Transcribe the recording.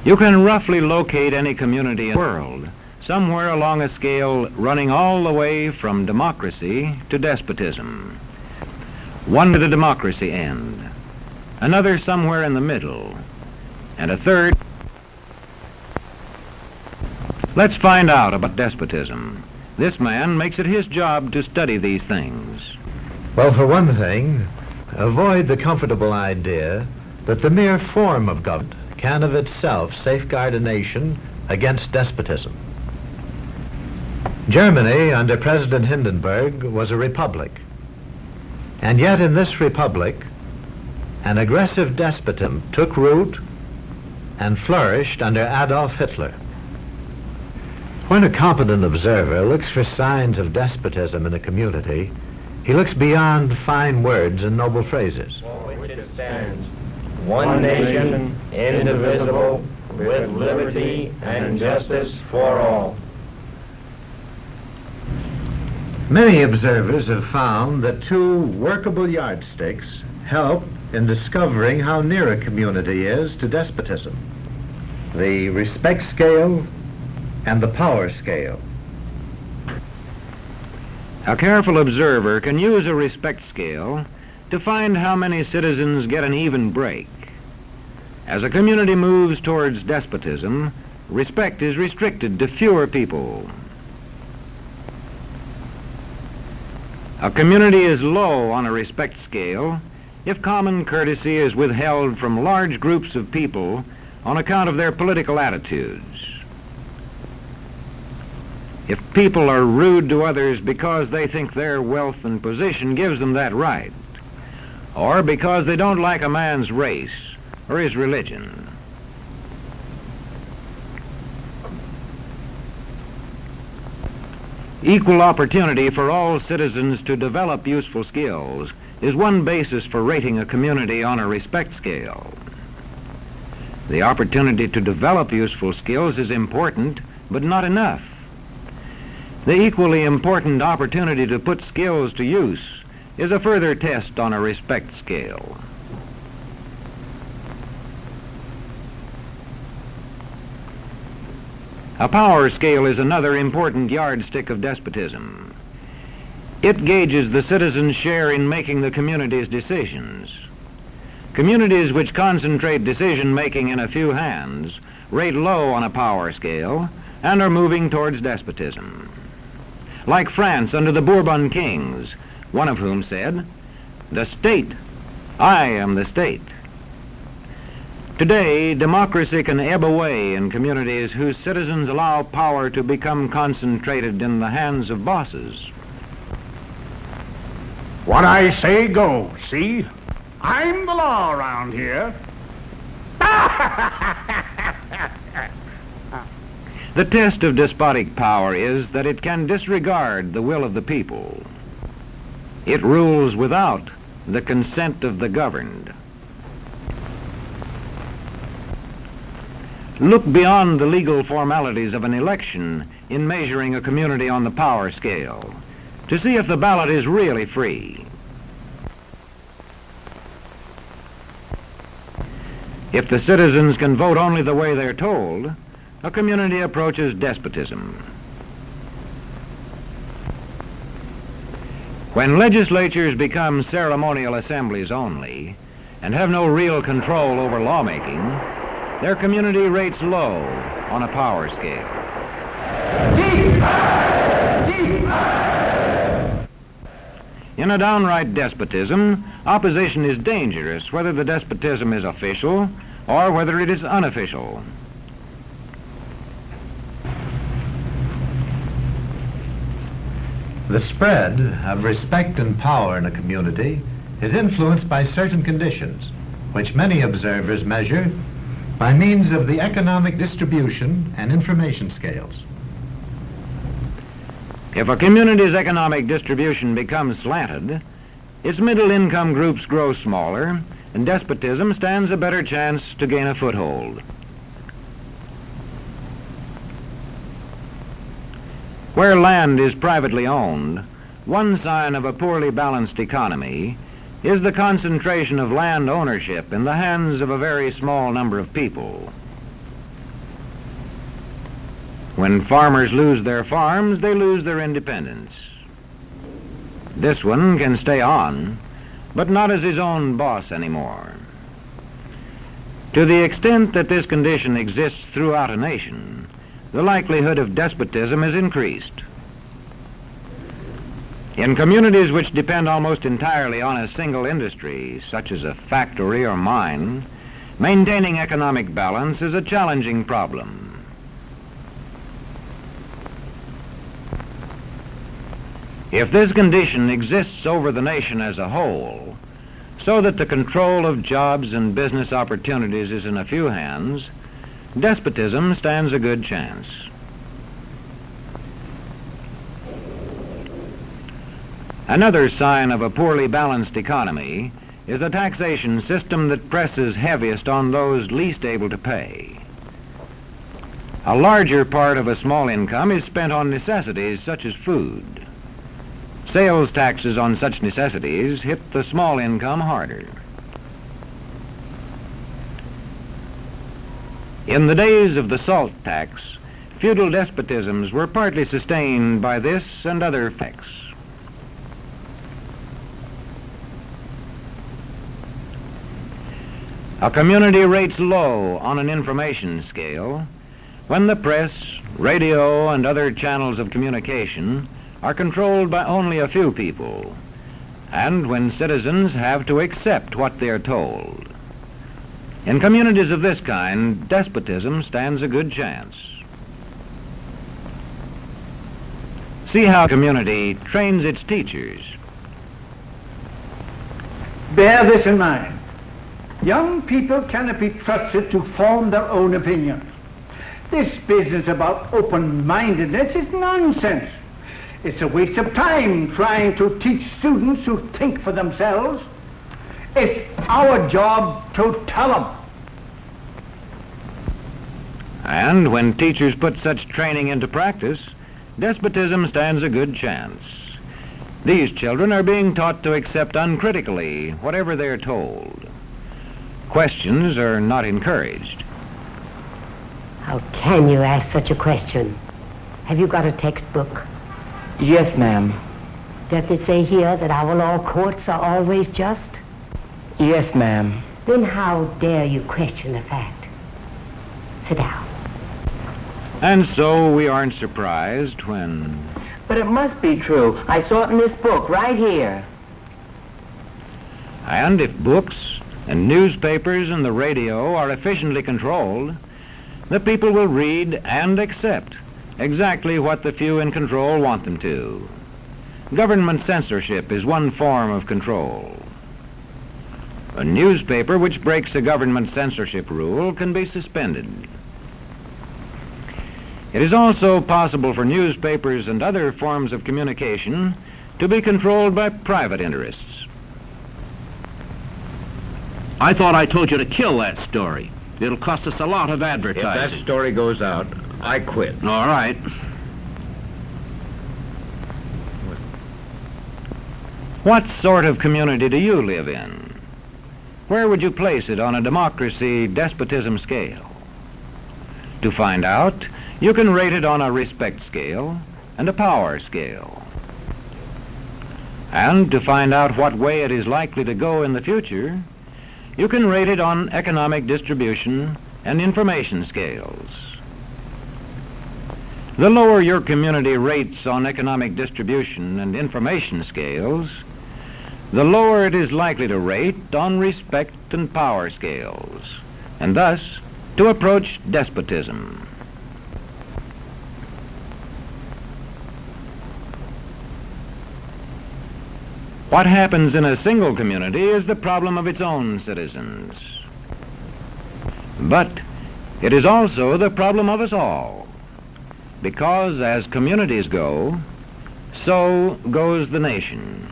You can roughly locate any community in the world, somewhere along a scale running all the way from democracy to despotism. One to the democracy end, another somewhere in the middle, and a third. Let's find out about despotism. This man makes it his job to study these things. Well, for one thing, avoid the comfortable idea that the mere form of government can of itself safeguard a nation against despotism. Germany, under President Hindenburg, was a republic. And yet in this republic, an aggressive despotism took root and flourished under Adolf Hitler. When a competent observer looks for signs of despotism in a community, he looks beyond fine words and noble phrases. For which it stands, one nation, indivisible, with liberty and justice for all. Many observers have found that two workable yardsticks help in discovering how near a community is to despotism: the respect scale and the power scale. A careful observer can use a respect scale to find how many citizens get an even break. As a community moves towards despotism, respect is restricted to fewer people. A community is low on a respect scale if common courtesy is withheld from large groups of people on account of their political attitudes. If people are rude to others because they think their wealth and position gives them that right, or because they don't like a man's race or his religion. Equal opportunity for all citizens to develop useful skills is one basis for rating a community on a respect scale. The opportunity to develop useful skills is important, but not enough. The equally important opportunity to put skills to use is a further test on a respect scale. A power scale is another important yardstick of despotism. It gauges the citizens' share in making the community's decisions. Communities which concentrate decision-making in a few hands rate low on a power scale and are moving towards despotism. Like France under the Bourbon kings, one of whom said, "The state, I am the state." Today, democracy can ebb away in communities whose citizens allow power to become concentrated in the hands of bosses. What I say goes, see? I'm the law around here. The test of despotic power is that it can disregard the will of the people. It rules without the consent of the governed. Look beyond the legal formalities of an election in measuring a community on the power scale to see if the ballot is really free. If the citizens can vote only the way they're told, a community approaches despotism. When legislatures become ceremonial assemblies only and have no real control over lawmaking, their community rates low on a power scale. In a downright despotism, opposition is dangerous, whether the despotism is official or whether it is unofficial. The spread of respect and power in a community is influenced by certain conditions, which many observers measure by means of the economic distribution and information scales. If a community's economic distribution becomes slanted, its middle-income groups grow smaller, and despotism stands a better chance to gain a foothold. Where land is privately owned, one sign of a poorly balanced economy is the concentration of land ownership in the hands of a very small number of people. When farmers lose their farms, they lose their independence. This one can stay on, but not as his own boss anymore. To the extent that this condition exists throughout a nation, the likelihood of despotism is increased. In communities which depend almost entirely on a single industry, such as a factory or mine, maintaining economic balance is a challenging problem. If this condition exists over the nation as a whole, so that the control of jobs and business opportunities is in a few hands, despotism stands a good chance. Another sign of a poorly balanced economy is a taxation system that presses heaviest on those least able to pay. A larger part of a small income is spent on necessities such as food. Sales taxes on such necessities hit the small income harder. In the days of the salt tax, feudal despotisms were partly sustained by this and other effects. A community rates low on an information scale when the press, radio, and other channels of communication are controlled by only a few people, and when citizens have to accept what they are told. In communities of this kind, despotism stands a good chance. See how a community trains its teachers. Bear this in mind. Young people cannot be trusted to form their own opinions. This business about open-mindedness is nonsense. It's a waste of time trying to teach students to think for themselves. It's our job to tell them. And when teachers put such training into practice, despotism stands a good chance. These children are being taught to accept uncritically whatever they're told. Questions are not encouraged. How can you ask such a question? Have you got a textbook? Yes, ma'am. Does it say here that our law courts are always just? Yes, ma'am. Then how dare you question the fact? Sit down. And so we aren't surprised when... But it must be true. I saw it in this book right here. And if books and newspapers and the radio are efficiently controlled, the people will read and accept exactly what the few in control want them to. Government censorship is one form of control. A newspaper which breaks a government censorship rule can be suspended. It is also possible for newspapers and other forms of communication to be controlled by private interests. I thought I told you to kill that story. It'll cost us a lot of advertising. If that story goes out, I quit. All right. What sort of community do you live in? Where would you place it on a democracy-despotism scale? To find out, you can rate it on a respect scale and a power scale. And to find out what way it is likely to go in the future, you can rate it on economic distribution and information scales. The lower your community rates on economic distribution and information scales, the lower it is likely to rate on respect and power scales, and thus to approach despotism. What happens in a single community is the problem of its own citizens. But it is also the problem of us all, because as communities go, so goes the nation.